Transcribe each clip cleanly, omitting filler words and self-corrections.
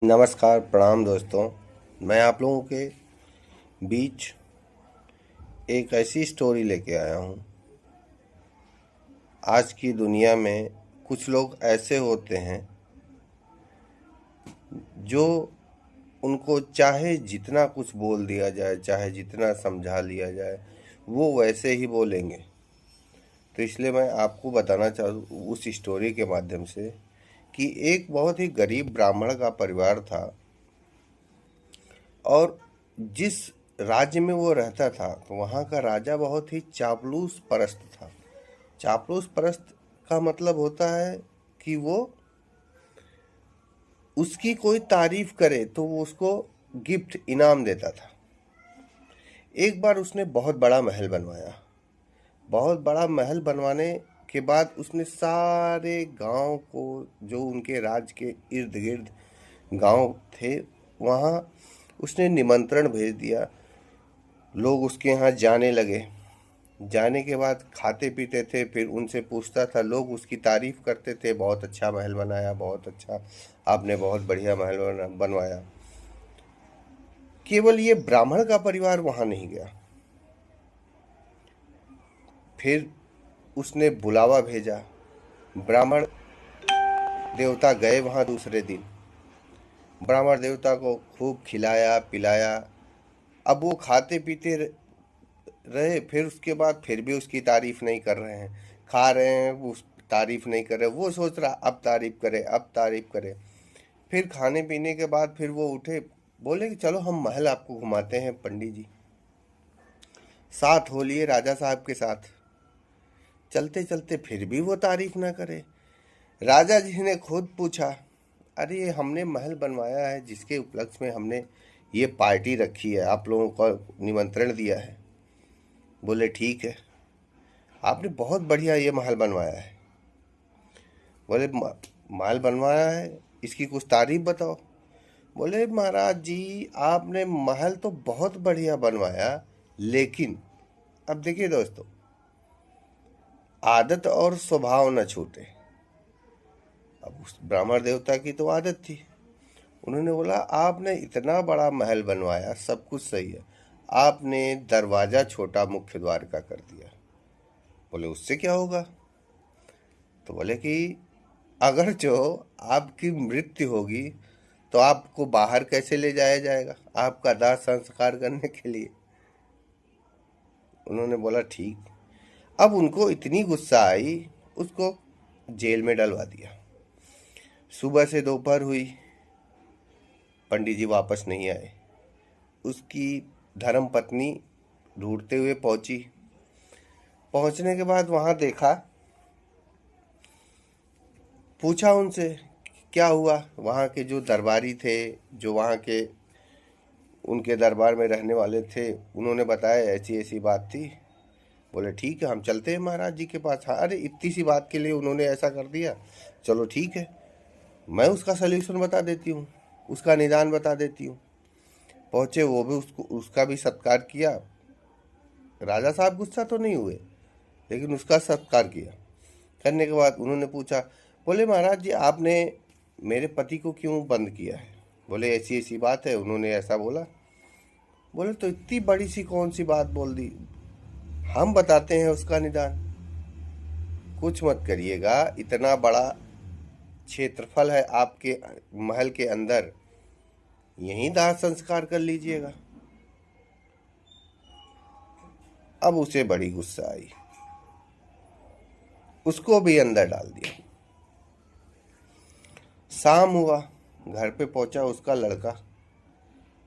नमस्कार, प्रणाम दोस्तों। मैं आप लोगों के बीच एक ऐसी स्टोरी लेके आया हूँ। आज की दुनिया में कुछ लोग ऐसे होते हैं जो उनको चाहे जितना कुछ बोल दिया जाए, चाहे जितना समझा लिया जाए, वो वैसे ही बोलेंगे। तो इसलिए मैं आपको बताना चाहूँ उस स्टोरी के माध्यम से कि एक बहुत ही गरीब ब्राह्मण का परिवार था, और जिस राज्य में वो रहता था तो वहाँ का राजा बहुत ही चापलूस परस्त था। चापलूस परस्त का मतलब होता है कि वो उसकी कोई तारीफ करे तो वो उसको गिफ्ट इनाम देता था। एक बार उसने बहुत बड़ा महल बनवाया। बहुत बड़ा महल बनवाने के बाद उसने सारे गांव को, जो उनके राज्य के इर्द गिर्द गांव थे, वहाँ उसने निमंत्रण भेज दिया। लोग उसके यहाँ जाने लगे। जाने के बाद खाते पीते थे, फिर उनसे पूछता था। लोग उसकी तारीफ करते थे, बहुत अच्छा महल बनाया, बहुत अच्छा, आपने बहुत बढ़िया महल बनवाया। केवल ये ब्राह्मण का परिवार वहां नहीं गया। फिर उसने बुलावा भेजा। ब्राह्मण देवता गए वहां दूसरे दिन। ब्राह्मण देवता को खूब खिलाया पिलाया। अब वो खाते पीते रहे, फिर उसके बाद फिर भी उसकी तारीफ नहीं कर रहे हैं। खा रहे हैं, उस तारीफ नहीं कर रहे। वो सोच रहा अब तारीफ करे, अब तारीफ करे। फिर खाने पीने के बाद फिर वो उठे, बोले कि चलो हम महल आपको घुमाते हैं पंडित जी। साथ हो लिए राजा साहब के साथ। चलते चलते फिर भी वो तारीफ ना करे। राजा जी ने खुद पूछा, अरे ये हमने महल बनवाया है, जिसके उपलक्ष्य में हमने ये पार्टी रखी है, आप लोगों को निमंत्रण दिया है। बोले ठीक है, आपने बहुत बढ़िया ये महल बनवाया है। बोले महल बनवाया है, इसकी कुछ तारीफ बताओ। बोले महाराज जी, आपने महल तो बहुत बढ़िया बनवाया, लेकिन अब देखिए दोस्तों, आदत और स्वभाव न छूटे। अब उस ब्राह्मण देवता की तो आदत थी। उन्होंने बोला आपने इतना बड़ा महल बनवाया, सब कुछ सही है, आपने दरवाजा छोटा मुख्य द्वार का कर दिया। बोले उससे क्या होगा। तो बोले कि अगर जो आपकी मृत्यु होगी तो आपको बाहर कैसे ले जाया जाएगा आपका दाह संस्कार करने के लिए। उन्होंने बोला ठीक। अब उनको इतनी गुस्सा आई, उसको जेल में डलवा दिया। सुबह से दोपहर हुई, पंडित जी वापस नहीं आए। उसकी धर्म पत्नी ढूंढते हुए पहुंची। पहुंचने के बाद वहां देखा, पूछा उनसे क्या हुआ। वहां के जो दरबारी थे, जो वहां के उनके दरबार में रहने वाले थे, उन्होंने बताया ऐसी ऐसी बात थी। बोले ठीक है, हम चलते हैं महाराज जी के पास। हाँ, अरे इतनी सी बात के लिए उन्होंने ऐसा कर दिया, चलो ठीक है, मैं उसका सल्यूशन बता देती हूँ, उसका निदान बता देती हूँ। पहुंचे, वो भी उसको, उसका भी सत्कार किया। राजा साहब गुस्सा तो नहीं हुए, लेकिन उसका सत्कार किया। करने के बाद उन्होंने पूछा, बोले महाराज जी, आपने मेरे पति को क्यों बंद किया है। बोले ऐसी ऐसी बात है, उन्होंने ऐसा बोला। बोले तो इतनी बड़ी सी कौन सी बात बोल दी, हम बताते हैं उसका निदान। कुछ मत करिएगा, इतना बड़ा क्षेत्रफल है आपके महल के अंदर, यहीं दाह संस्कार कर लीजिएगा। अब उसे बड़ी गुस्सा आई, उसको भी अंदर डाल दिया। शाम हुआ, घर पे पहुंचा उसका लड़का।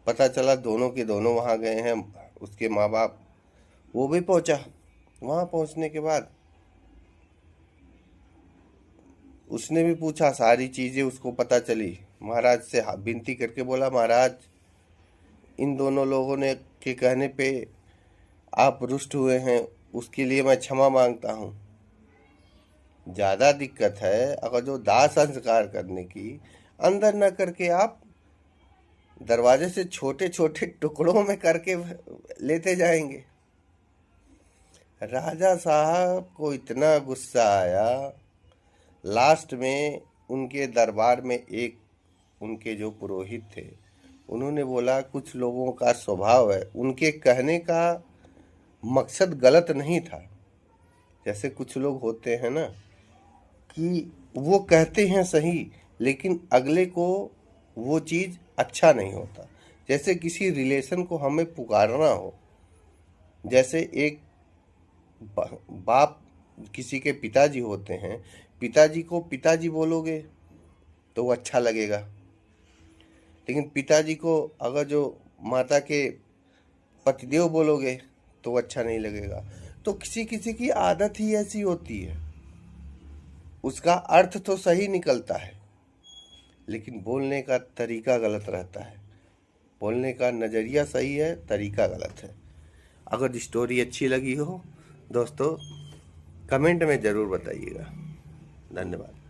पता चला दोनों के दोनों वहां गए हैं। उसके माँ बाप, वो भी पहुंचा। वहां पहुंचने के बाद उसने भी पूछा, सारी चीजें उसको पता चली। महाराज से विनती करके बोला, महाराज इन दोनों लोगों ने के कहने पे आप रुष्ट हुए हैं, उसके लिए मैं क्षमा मांगता हूँ। ज्यादा दिक्कत है अगर जो दाह संस्कार करने की, अंदर न करके आप दरवाजे से छोटे छोटे टुकड़ों में करके लेते जाएंगे। राजा साहब को इतना गुस्सा आया, लास्ट में उनके दरबार में एक उनके जो पुरोहित थे उन्होंने बोला कुछ लोगों का स्वभाव है, उनके कहने का मकसद गलत नहीं था। जैसे कुछ लोग होते हैं ना कि वो कहते हैं सही लेकिन अगले को वो चीज़ अच्छा नहीं होता। जैसे किसी रिलेशन को हमें पुकारना हो, जैसे एक बाप किसी के पिताजी होते हैं, पिताजी को पिताजी बोलोगे तो वो अच्छा लगेगा, लेकिन पिताजी को अगर जो माता के पतिदेव बोलोगे तो वो अच्छा नहीं लगेगा। तो किसी किसी की आदत ही ऐसी होती है, उसका अर्थ तो सही निकलता है लेकिन बोलने का तरीका गलत रहता है। बोलने का नज़रिया सही है, तरीका गलत है। अगर स्टोरी अच्छी लगी हो दोस्तों कमेंट में ज़रूर बताइएगा। धन्यवाद।